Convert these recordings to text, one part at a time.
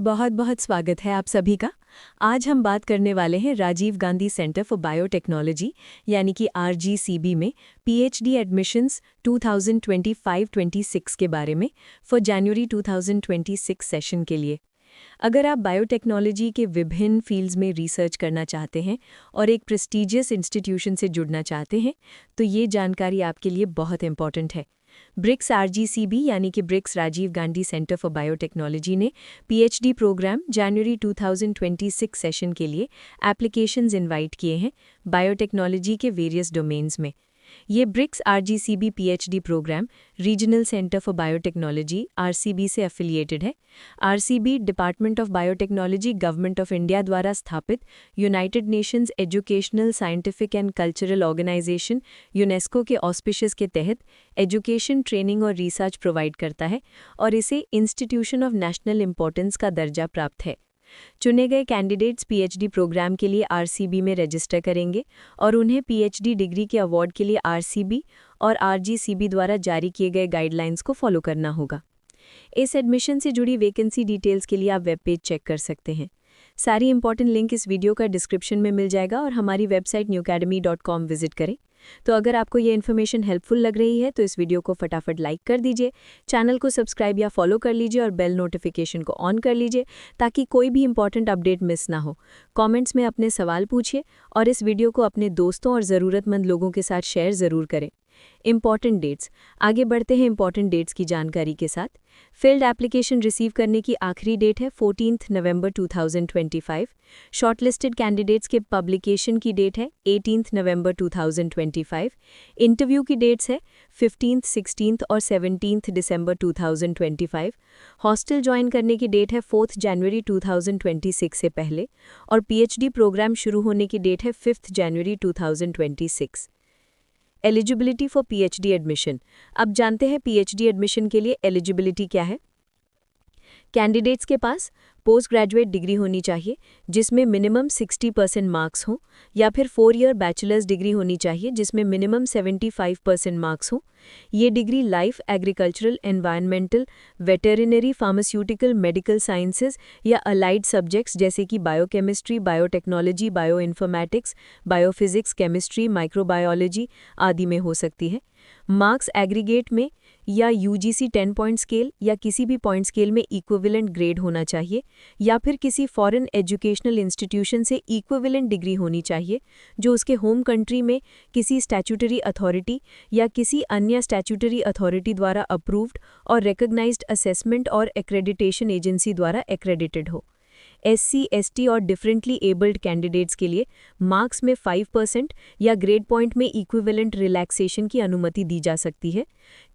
बहुत बहुत स्वागत है आप सभी का। आज हम बात करने वाले हैं Rajiv Gandhi Centre for Biotechnology यानी कि RGCB में पीएचडी एडमिशन्स 2025-26 के बारे में फॉर जनवरी 2026 सेशन के लिए। अगर आप बायोटेक्नोलॉजी के विभिन्न फील्ड्स में रिसर्च करना चाहते हैं और एक प्रेस्टीजियस इंस्टीट्यूशन से जुड़ना चाहते हैं तो ये जानकारी आपके लिए बहुत इंपॉर्टेंट है। ब्रिक्स RGCB यानी कि BRIC Rajiv Gandhi Centre for Biotechnology ने पीएचडी प्रोग्राम जनवरी 2026 सेशन के लिए एप्लीकेशंस इनवाइट किए हैं बायोटेक्नोलॉजी के वेरियस डोमेन्स में। ये BRIC RGCB PhD programme Regional Centre for Biotechnology RCB से एफिलिएटेड है। RCB Department of Biotechnology Government of India द्वारा स्थापित United Nations Educational Scientific and Cultural Organization UNESCO के ऑस्पिशियस के तहत एजुकेशन ट्रेनिंग और रिसर्च प्रोवाइड करता है और इसे इंस्टीट्यूशन ऑफ नेशनल इंपॉर्टेंस का दर्जा प्राप्त है। चुने गए कैंडिडेट्स पीएचडी प्रोग्राम के लिए RCB में रजिस्टर करेंगे और उन्हें पीएचडी डिग्री के अवार्ड के लिए RCB और RGCB द्वारा जारी किए गए गाइडलाइंस को फॉलो करना होगा। इस एडमिशन से जुड़ी वैकेंसी डिटेल्स के लिए आप वेब पेज चेक कर सकते हैं। सारी इंपॉर्टेंट लिंक इस वीडियो का डिस्क्रिप्शन में मिल जाएगा और हमारी वेबसाइट newacademy.com विजिट करें। तो अगर आपको ये इन्फॉर्मेशन हेल्पफुल लग रही है तो इस वीडियो को फटाफट लाइक कर दीजिए, चैनल को सब्सक्राइब या फॉलो कर लीजिए और बेल नोटिफिकेशन को ऑन कर लीजिए ताकि कोई भी इंपॉर्टेंट अपडेट मिस ना हो। कमेंट्स में अपने सवाल पूछिए और इस वीडियो को अपने दोस्तों और ज़रूरतमंद लोगों के साथ शेयर ज़रूर करें। Important dates. आगे बढ़ते हैं इंपॉर्टेंट डेट्स की जानकारी के साथ। फील्ड एप्लीकेशन रिसीव करने की आखिरी डेट है 14 नवंबर 2025। शॉर्टलिस्टेड कैंडिडेट्स के पब्लिकेशन की डेट है 18 नवंबर 2025। इंटरव्यू की डेट्स है 15, 16 और 17 दिसंबर 2025। हॉस्टल ज्वाइन करने की डेट है 4 जनवरी 2026 से पहले और पीएचडी प्रोग्राम शुरू होने की डेट है 5 जनवरी 2026। Eligibility for PhD admission. अब जानते हैं पीएचडी एडमिशन के लिए एलिजिबिलिटी क्या है। कैंडिडेट्स के पास पोस्ट ग्रेजुएट डिग्री होनी चाहिए जिसमें मिनिमम 60% मार्क्स हों या फिर 4 ईयर बैचलर्स डिग्री होनी चाहिए जिसमें मिनिमम 75% मार्क्स हों। ये degree life, agricultural, environmental, veterinary, pharmaceutical, medical sciences या अलाइड सब्जेक्ट्स जैसे कि biochemistry, biotechnology, bioinformatics, biophysics, chemistry, microbiology आदि में हो सकती है। मार्क्स एग्रीगेट में या UGC 10 पॉइंट स्केल या किसी भी पॉइंट स्केल में इक्विवेलेंट ग्रेड होना चाहिए या फिर किसी फॉरेन एजुकेशनल इंस्टीट्यूशन से इक्विवेलेंट डिग्री होनी चाहिए जो उसके होम कंट्री में किसी स्टैट्यूटरी अथॉरिटी या किसी अन्य स्टैट्यूटरी अथॉरिटी द्वारा अप्रूव्ड और रिकॉग्नाइज्ड असेसमेंट और एक्रेडिटेशन एजेंसी द्वारा एक्रेडिटेड हो। SC, ST और डिफरेंटली एबल्ड कैंडिडेट्स के लिए मार्क्स में 5% या ग्रेड पॉइंट में इक्विवेलेंट रिलैक्सेशन की अनुमति दी जा सकती है।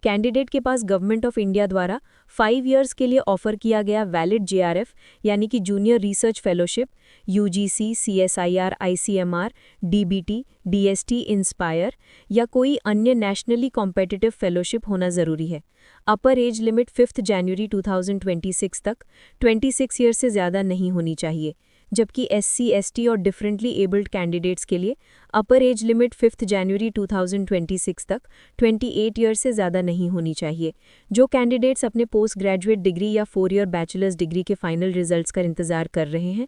कैंडिडेट के पास गवर्नमेंट ऑफ इंडिया द्वारा 5 इयर्स के लिए ऑफर किया गया वैलिड JRF यानी कि junior research fellowship, UGC, CSIR, ICMR, DBT, DST, inspire या कोई अन्य नेशनली कॉम्पिटिटिव फेलोशिप होना ज़रूरी है। अपर एज लिमिट 5 जनवरी 2026 तक 26 ईयर से ज़्यादा नहीं होनी चाहिए, जबकि SC, ST और डिफरेंटली एबल्ड कैंडिडेट्स के लिए अपर एज लिमिट 5 जनवरी 2026 तक 28 ईयर से ज़्यादा नहीं होनी चाहिए। जो कैंडिडेट्स अपने पोस्ट ग्रेजुएट डिग्री या 4 ईयर बैचलर्स डिग्री के फाइनल रिजल्ट्स का इंतजार कर रहे हैं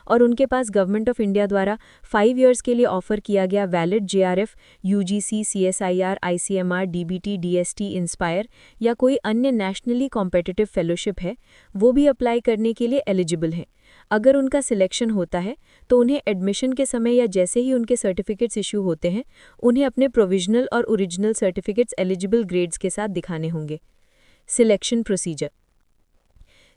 और उनके पास गवर्नमेंट ऑफ इंडिया द्वारा 5 इयर्स के लिए ऑफर किया गया valid JRF, UGC, CSIR, ICMR, DBT, DST, inspire या कोई अन्य नेशनली कॉम्पिटिटिव फेलोशिप है, वो भी अप्लाई करने के लिए एलिजिबल हैं। अगर उनका सिलेक्शन होता है तो उन्हें एडमिशन के समय या जैसे ही उनके सर्टिफिकेट्स इशू होते हैं उन्हें अपने प्रोविजनल और ओरिजिनल सर्टिफिकेट्स एलिजिबल ग्रेड्स के साथ दिखाने होंगे। Selection procedure.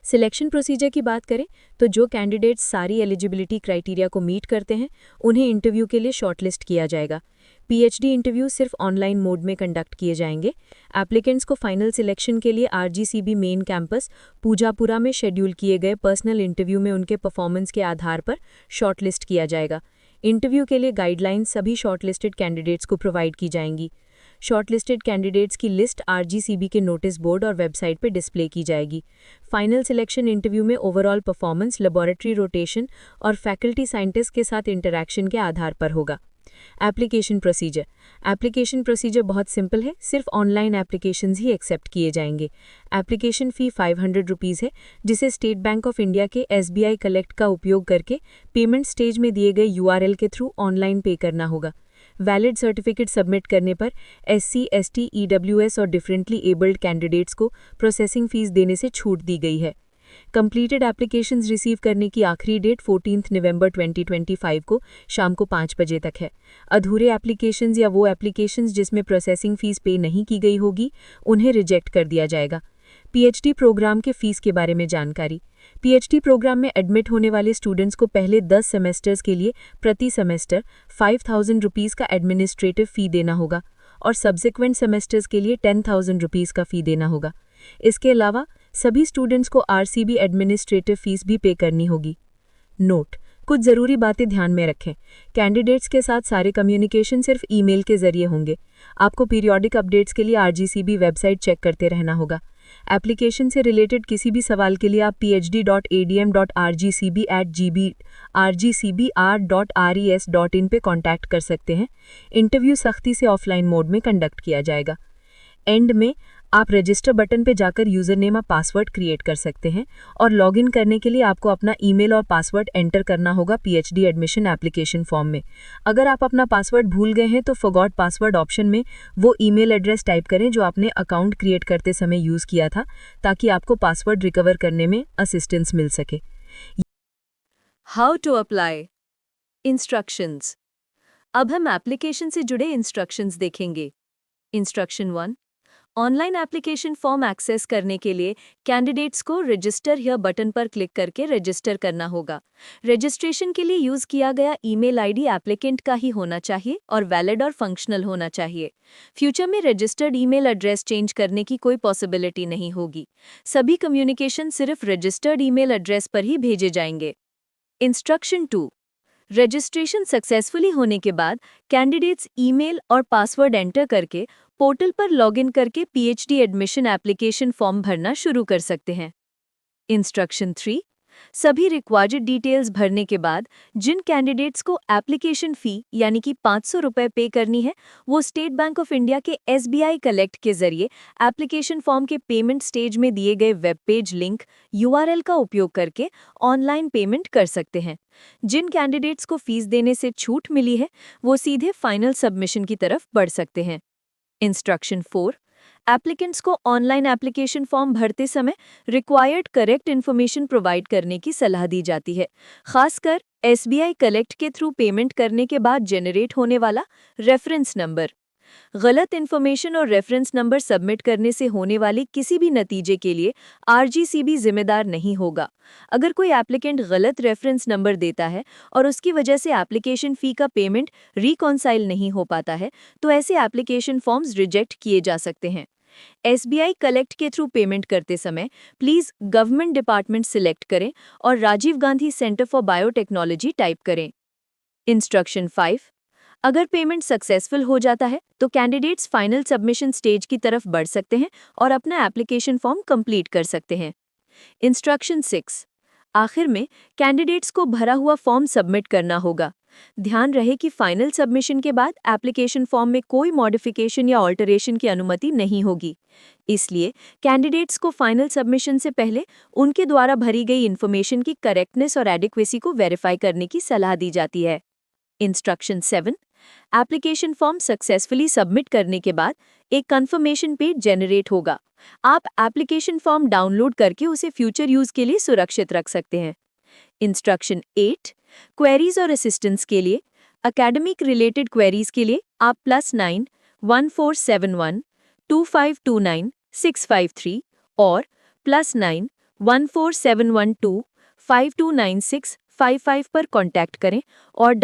सिलेक्शन प्रोसीजर की बात करें तो जो कैंडिडेट्स सारी एलिजिबिलिटी क्राइटेरिया को मीट करते हैं उन्हें इंटरव्यू के लिए शॉर्टलिस्ट किया जाएगा। पीएचडी इंटरव्यू सिर्फ ऑनलाइन मोड में कंडक्ट किए जाएंगे। एप्लीकेंट्स को फाइनल सिलेक्शन के लिए RGCB मेन कैंपस पूजापुरा में शेड्यूल किए गए पर्सनल इंटरव्यू में उनके परफॉर्मेंस के आधार पर शॉर्टलिस्ट किया जाएगा। इंटरव्यू के लिए गाइडलाइंस सभी शॉर्टलिस्टेड कैंडिडेट्स को प्रोवाइड की जाएंगी। शॉर्टलिस्टेड कैंडिडेट्स की लिस्ट RGCB के नोटिस बोर्ड और वेबसाइट पर डिस्प्ले की जाएगी। फाइनल सिलेक्शन इंटरव्यू में ओवरऑल परफॉर्मेंस, लेबोरेटरी रोटेशन और फैकल्टी साइंटिस्ट के साथ इंटरैक्शन के आधार पर होगा। Application procedure. एप्लीकेशन प्रोसीजर बहुत सिंपल है, सिर्फ ऑनलाइन एप्लीकेशंस ही एक्सेप्ट किए जाएंगे। एप्लीकेशन फ़ी 500 रुपीज़ है, जिसे स्टेट बैंक ऑफ इंडिया के SBI कलेक्ट का उपयोग करके पेमेंट स्टेज में दिए गए URL के थ्रू ऑनलाइन पे करना होगा। वैलिड सर्टिफिकेट सबमिट करने पर SC, ST, EWS और डिफरेंटली एबल्ड कैंडिडेट्स को प्रोसेसिंग फीस देने से छूट दी गई है। कंप्लीटेड एप्लीकेशंस रिसीव करने की आखिरी डेट 14 नवंबर 2025 को शाम को 5 बजे तक है। अधूरे एप्लीकेशंस या वो एप्लीकेशंस जिसमें प्रोसेसिंग फीस पे नहीं की गई होगी, उन्हें रिजेक्ट कर दिया जाएगा। PhD प्रोग्राम के फीस के बारे में जानकारी। PhD प्रोग्राम में एडमिट होने वाले स्टूडेंट्स को पहले 10 सेमेस्टर्स के लिए प्रति सेमेस्टर 5000 रुपीज़ का एडमिनिस्ट्रेटिव फ़ी देना होगा और सब्सिक्वेंट सेमेस्टर्स के लिए 10,000 रुपीज़ का फ़ी देना होगा। इसके अलावा सभी स्टूडेंट्स को RCB एडमिनिस्ट्रेटिव फीस भी पे करनी होगी। नोट: कुछ ज़रूरी बातें ध्यान में रखें। कैंडिडेट्स के साथ सारे कम्युनिकेशन सिर्फ ईमेल के जरिए होंगे। आपको पीरियोडिक अपडेट्स के लिए RGCB वेबसाइट चेक करते रहना होगा। एप्लीकेशन से रिलेटेड किसी भी सवाल के लिए आप phd.adm.rgcb@rgcbr.res.in पे कांटेक्ट कर सकते हैं। इंटरव्यू सख्ती से ऑफलाइन मोड में कंडक्ट किया जाएगा। एंड में आप रजिस्टर बटन पे जाकर यूज़र नेम और पासवर्ड क्रिएट कर सकते हैं और लॉगिन करने के लिए आपको अपना ईमेल और पासवर्ड एंटर करना होगा PhD एडमिशन एप्लीकेशन फॉर्म में। अगर आप अपना पासवर्ड भूल गए हैं तो फॉरगॉट पासवर्ड ऑप्शन में वो ईमेल एड्रेस टाइप करें जो आपने अकाउंट क्रिएट करते समय यूज़ किया था, ताकि आपको पासवर्ड रिकवर करने में असिस्टेंस मिल सके। How to apply instructions. अब हम एप्लीकेशन से जुड़े इंस्ट्रक्शंस देखेंगे। Instruction 1, online application form access करने के लिए कैंडिडेट्स को रजिस्टर हियर बटन पर क्लिक करके रजिस्टर करना होगा। रजिस्ट्रेशन के लिए यूज किया गया ईमेल आईडी एप्लीकेंट का ही होना चाहिए और वैलिड और फंक्शनल होना चाहिए। फ्यूचर में रजिस्टर्ड ईमेल एड्रेस चेंज करने की कोई पॉसिबिलिटी नहीं होगी। सभी कम्युनिकेशन सिर्फ रजिस्टर्ड ईमेल एड्रेस पर ही भेजे जाएंगे। इंस्ट्रक्शन 2, रजिस्ट्रेशन सक्सेसफुली होने के बाद कैंडिडेट्स ईमेल और पासवर्ड एंटर करके पोर्टल पर लॉगिन करके PhD एडमिशन एप्लीकेशन फॉर्म भरना शुरू कर सकते हैं। इंस्ट्रक्शन 3, सभी रिक्वायर्ड डिटेल्स भरने के बाद जिन कैंडिडेट्स को एप्लीकेशन फ़ी यानी कि 500 रुपये पे करनी है, वो स्टेट बैंक ऑफ इंडिया के SBI कलेक्ट के जरिए एप्लीकेशन फॉर्म के पेमेंट स्टेज में दिए गए वेब पेज लिंक URL का उपयोग करके ऑनलाइन पेमेंट कर सकते हैं। जिन कैंडिडेट्स को फीस देने से छूट मिली है, वो सीधे फाइनल सबमिशन की तरफ बढ़ सकते हैं। इंस्ट्रक्शन 4, एप्लीकेंट्स को ऑनलाइन एप्लीकेशन फॉर्म भरते समय रिक्वायर्ड करेक्ट इन्फॉर्मेशन प्रोवाइड करने की सलाह दी जाती है, खासकर SBI कलेक्ट के थ्रू पेमेंट करने के बाद जनरेट होने वाला रेफरेंस नंबर। गलत इन्फॉर्मेशन और रेफरेंस नंबर सबमिट करने से होने वाले किसी भी नतीजे के लिए RGCB जिम्मेदार नहीं होगा। अगर कोई एप्लीकेंट गलत रेफरेंस नंबर देता है और उसकी वजह से एप्लीकेशन फ़ी का पेमेंट रिकॉन्साइल नहीं हो पाता है, तो ऐसे एप्लीकेशन फॉर्म्स रिजेक्ट किए जा सकते हैं। SBI कलेक्ट के थ्रू पेमेंट करते समय प्लीज़ गवर्नमेंट डिपार्टमेंट सिलेक्ट करें और Rajiv Gandhi Centre for Biotechnology type करें। इंस्ट्रक्शन 5, अगर पेमेंट सक्सेसफुल हो जाता है तो कैंडिडेट्स फाइनल सबमिशन स्टेज की तरफ बढ़ सकते हैं और अपना एप्लीकेशन फॉर्म कंप्लीट कर सकते हैं। इंस्ट्रक्शन 6, आखिर में कैंडिडेट्स को भरा हुआ फॉर्म सबमिट करना होगा। ध्यान रहे कि फाइनल सबमिशन के बाद एप्लीकेशन फॉर्म में कोई मॉडिफिकेशन या ऑल्टरेशन की अनुमति नहीं होगी। इसलिए कैंडिडेट्स को फाइनल सबमिशन से पहले उनके द्वारा भरी गई इन्फॉर्मेशन की करेक्टनेस और एडिक्वेसी को वेरीफाई करने की सलाह दी जाती है। Instruction 7, application form successfully submit करने के बाद एक कंफर्मेशन पेज जनरेट होगा। आप एप्लीकेशन फॉर्म डाउनलोड करके उसे फ्यूचर यूज के लिए सुरक्षित रख सकते हैं। इंस्ट्रक्शन 8, क्वेरीज और असिस्टेंस के लिए एकेडमिक रिलेटेड क्वेरीज के लिए आप +9 1471 2529 653 और +9 14712 529655 पर कॉन्टैक्ट करें और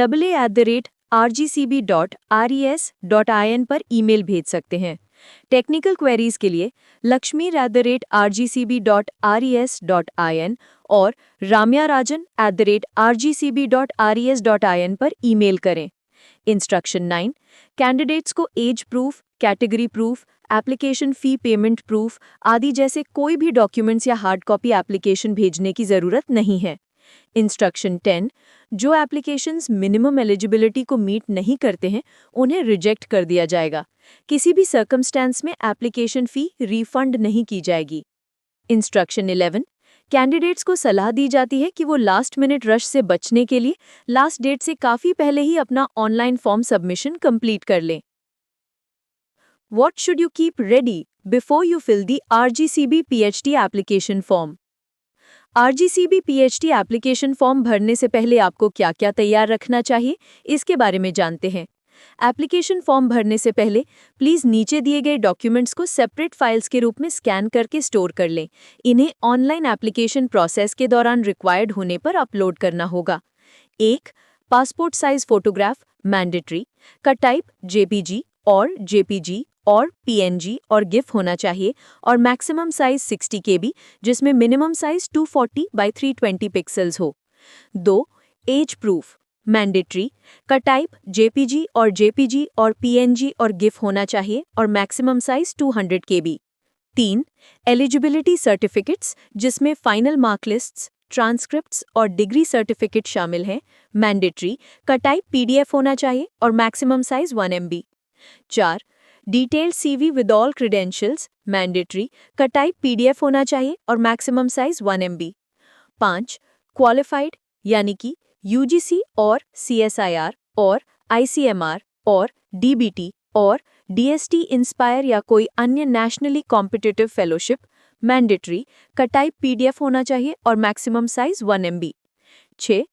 aa@rgcb.res.in पर ईमेल भेज सकते हैं। टेक्निकल क्वेरीज के लिए lakshmi@rgcb.res.in और ramyarajan@rgcb.res.in पर ईमेल करें। इंस्ट्रक्शन 9, कैंडिडेट्स को age proof, category proof, application fee payment proof आदि जैसे कोई भी डॉक्यूमेंट्स या हार्ड कॉपी एप्लीकेशन भेजने की ज़रूरत नहीं है। इंस्ट्रक्शन 10, जो एप्लीकेशंस मिनिमम एलिजिबिलिटी को मीट नहीं करते हैं उन्हें रिजेक्ट कर दिया जाएगा। किसी भी सर्कमस्टेंस में एप्लीकेशन फ़ी रिफंड नहीं की जाएगी। इंस्ट्रक्शन 11, कैंडिडेट्स को सलाह दी जाती है कि वो लास्ट मिनट रश से बचने के लिए लास्ट डेट से काफ़ी पहले ही अपना ऑनलाइन फॉर्म सबमिशन कंप्लीट कर लें। What should you keep ready before you fill the RGCB PhD application form? RGCB PhD application form भरने से पहले आपको क्या-क्या तैयार रखना चाहिए, इसके बारे में जानते हैं। एप्लीकेशन फॉर्म भरने से पहले प्लीज़ नीचे दिए गए डॉक्यूमेंट्स को सेपरेट फाइल्स के रूप में स्कैन करके स्टोर कर लें। इन्हें ऑनलाइन एप्लीकेशन प्रोसेस के दौरान रिक्वायर्ड होने पर अपलोड करना होगा। 1. पासपोर्ट साइज फोटोग्राफ मैंडेटरी का टाइप JPG और PNG और GIF होना चाहिए और मैक्सिमम साइज 60 KB जिसमें मिनिमम साइज 240 by 320 पिक्सेल्स हो। 2. एज प्रूफ मैंडेटरी का टाइप JPG और PNG और GIF होना चाहिए और maximum size 200 KB। 3. Eligibility certificates जिसमें फाइनल मार्क लिस्ट्स, ट्रांसक्रिप्ट्स और डिग्री सर्टिफिकेट शामिल हैं, मैंडेटरी का टाइप PDF होना चाहिए और maximum size 1 MB। 4. Detailed CV with all credentials mandatory का टाइप PDF होना चाहिए और मैक्सिमम साइज 1 MB। 5. क्वालिफाइड यानी कि UGC और CSIR और ICMR और DBT और DST इंस्पायर या कोई अन्य नेशनली कॉम्पिटिटिव फेलोशिप मैंडेटरी का टाइप PDF होना चाहिए और मैक्सिमम साइज 1 MB। 6.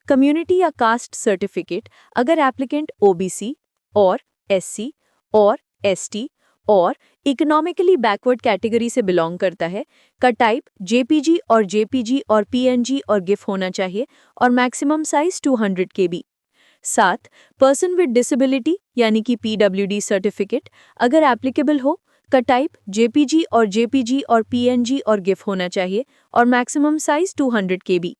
कम्युनिटी या कास्ट सर्टिफिकेट अगर एप्लीकेंट OBC और SC और ST और इकोनॉमिकली बैकवर्ड कैटेगरी से बिलोंग करता है का टाइप JPG और PNG और GIF होना चाहिए और maximum size 200 KB। 7. Person with disability यानी कि PWD सर्टिफिकेट अगर एप्लीकेबल हो का टाइप JPG और PNG और GIF होना चाहिए और maximum size 200 KB।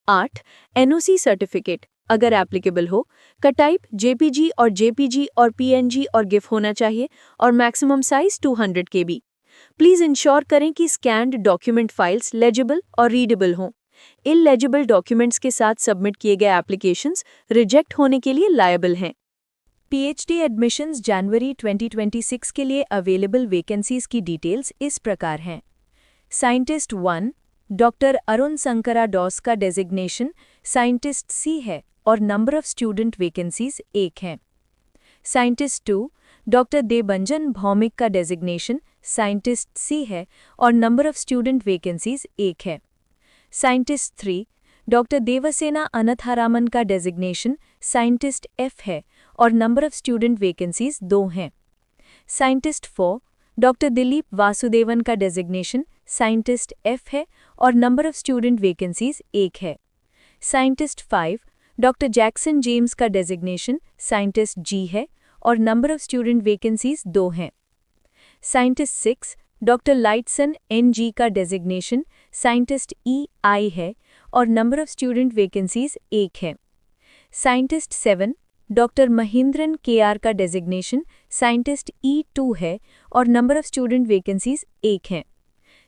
8. NOC certificate अगर एप्लीकेबल हो का टाइप JPG और PNG और GIF होना चाहिए और maximum size 200 KB। Please ensure करें कि स्कैन्ड डॉक्यूमेंट फाइल्स लेजिबल और रीडेबल हों। इललेजिबल डॉक्यूमेंट्स के साथ सबमिट किए गए एप्लीकेशंस रिजेक्ट होने के लिए लायबल हैं। PhD एडमिशंस जनवरी 2026 के लिए अवेलेबल वैकेंसीज की डिटेल्स इस प्रकार हैं। साइंटिस्ट 1 डॉक्टर अरुण संकरा डॉस का डेजिग्नेशन साइंटिस्ट C है और नंबर ऑफ स्टूडेंट वैकेंसीज 1 हैं। साइंटिस्ट 2 डॉक्टर देबंजन भौमिक का डेजिग्नेशन साइंटिस्ट C है और नंबर ऑफ स्टूडेंट वैकेंसीज 1 है। साइंटिस्ट 3 डॉक्टर देवसेना अनथारामन का डेजिग्नेशन साइंटिस्ट F है और नंबर ऑफ स्टूडेंट वैकेंसीज 2 हैं। साइंटिस्ट 4 डॉक्टर दिलीप वासुदेवन का डेजिग्नेशन साइंटिस्ट F है और नंबर ऑफ स्टूडेंट वैकेंसीज 1 है। साइंटिस्ट 5 डॉक्टर जैक्सन जेम्स का डेजिग्नेशन साइंटिस्ट G है और नंबर ऑफ स्टूडेंट वैकेंसीज 2 हैं। साइंटिस्ट 6 डॉक्टर लाइटसन NG का डेजिग्नेशन साइंटिस्ट EI है और नंबर ऑफ स्टूडेंट वैकेंसीज 1 है। साइंटिस्ट 7 डॉक्टर महेंद्रन KR का डेजिग्नेशन साइंटिस्ट E2 है और नंबर ऑफ स्टूडेंट वैकेंसीज 1 हैं।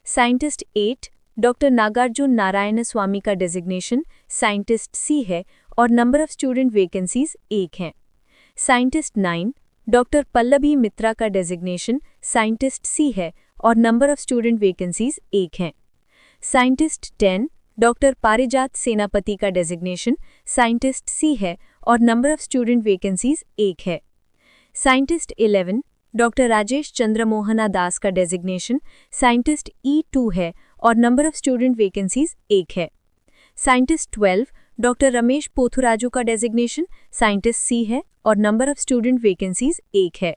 साइंटिस्ट 8 डॉक्टर नागार्जुन नारायण स्वामी का डेजिग्नेशन साइंटिस्ट C है और नंबर ऑफ स्टूडेंट वैकेंसीज 1 हैं। साइंटिस्ट 9 डॉक्टर पल्लवी मित्रा का डेजिग्नेशन साइंटिस्ट C है और नंबर ऑफ स्टूडेंट वैकेंसीज 1 हैं। साइंटिस्ट 10 डॉक्टर पारिजात सेनापति का डेजिग्नेशन साइंटिस्ट C है और नंबर ऑफ स्टूडेंट वैकेंसीज 1 है। साइंटिस्ट 11 डॉक्टर राजेश चंद्र मोहना दास का डेजिग्नेशन साइंटिस्ट E2 है और नंबर ऑफ स्टूडेंट वैकेंसीज 1 है। साइंटिस्ट 12 डॉक्टर रमेश पोथुराजू का डेजिग्नेशन साइंटिस्ट C है और नंबर ऑफ स्टूडेंट वैकेंसीज 1 है।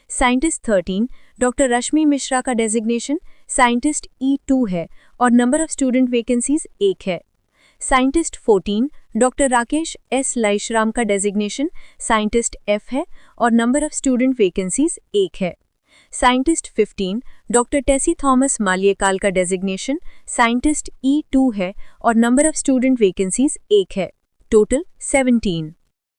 साइंटिस्ट 13 डॉक्टर रश्मि मिश्रा का डेजिग्नेशन साइंटिस्ट E2 है और नंबर ऑफ स्टूडेंट वैकेंसीज 1 है। Scientist 14 doctor Rakesh S Laishram का डेजिग्नेशन साइंटिस्ट F है और नंबर ऑफ स्टूडेंट वैकेंसीज 1 है। साइंटिस्ट 15 डॉक्टर टेसी थॉमस मालियकाल का डेजिग्नेशन साइंटिस्ट E2 है और नंबर ऑफ स्टूडेंट वैकेंसीज 1 है। टोटल 17।